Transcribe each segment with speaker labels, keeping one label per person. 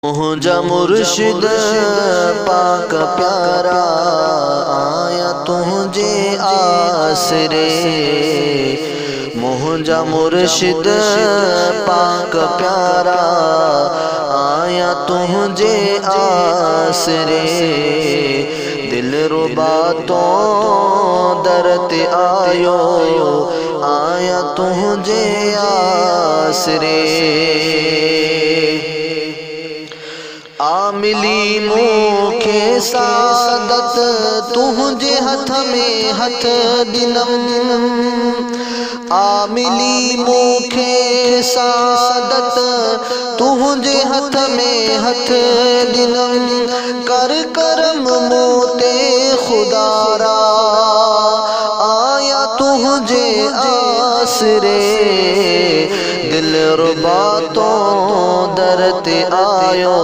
Speaker 1: मुझा मुर्शिद पाक प्यारा आया तुझे आसरे। मुझा मुर्शिद पाक प्यारा आया तुझे आसरे। दिल रुबा तो दर्द आयो आया तुझे आसरे। आमिली मुखे सादत तुझे हथ में हथ दिनम। आमिली मुखे सादत तुझे हथ में हथ दिनम। कर करम मोते खुदारा आया तुझे आसरे। दिल रुबा तो दर्द आयो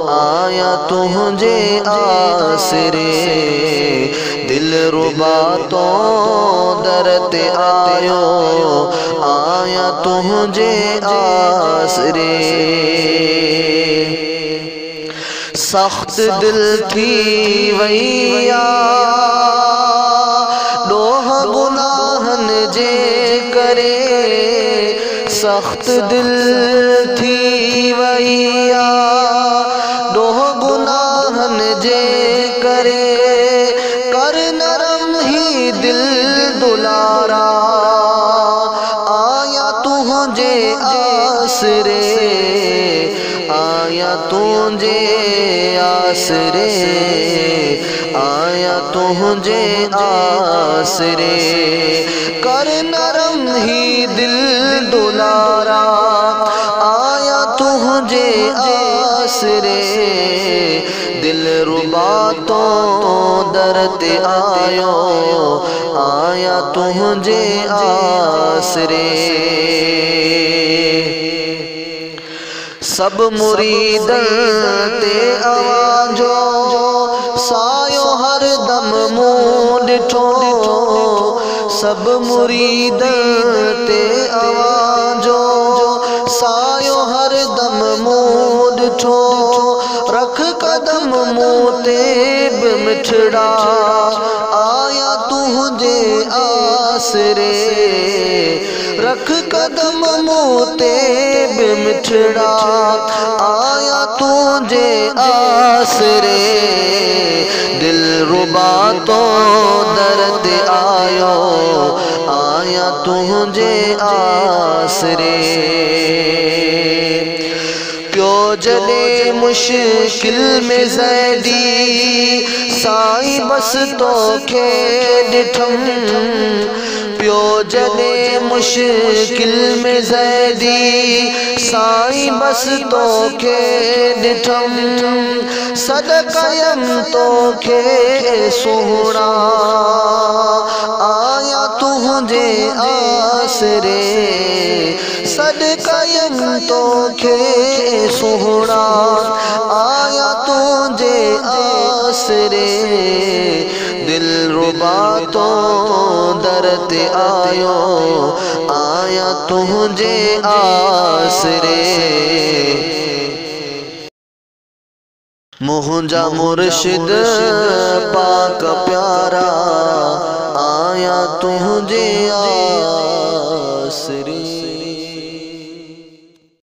Speaker 1: आया तुझे आसरे। दिल रुबा तो दर्द आयो आया तुझे आसरे। सख्त दिल थी वैया डोह गुनाहन जे करे। सख्त दिल थी वैया डोह गुनाहन जे करे। कर नरम ही दिल दुलारा आया तुझे आसरे। आया तुझे आसरे आया तुझे आसरे। कर नरम ही दिल दुलारा आया तुझे आसरे। दिल रुबा तो दर्द आयो आया तुझे आसरे। सब मुरीदन ते आवाजो सायो हर दम मुँह डिठो। सब मुरीदन ते आवाजो सायो हर दम मुँह डिठो। रख कदम मोते मिठड़ा आया तुझे आसरे। रख कदम मोते मिठड़ा आया तुझे आसरे। दिल रुबा तो दर्द आयो आया तुझे आसरे। प्यो जले मुश्किल में ज़ैदी साईं बस तो के डिठम। प्यो जले मुश्किल में ज़ैदी साईं बस तो के डिठम। सदकयम तो के सोहणा आया तुझे आसरे। सदकयम तो के सोहणा आया तुझे आसरे। दिल रुबा तो दर्द आयो आया तुझे आसरे। मुझा मुर्शिद पाक प्यारा आया तुझे आसरे।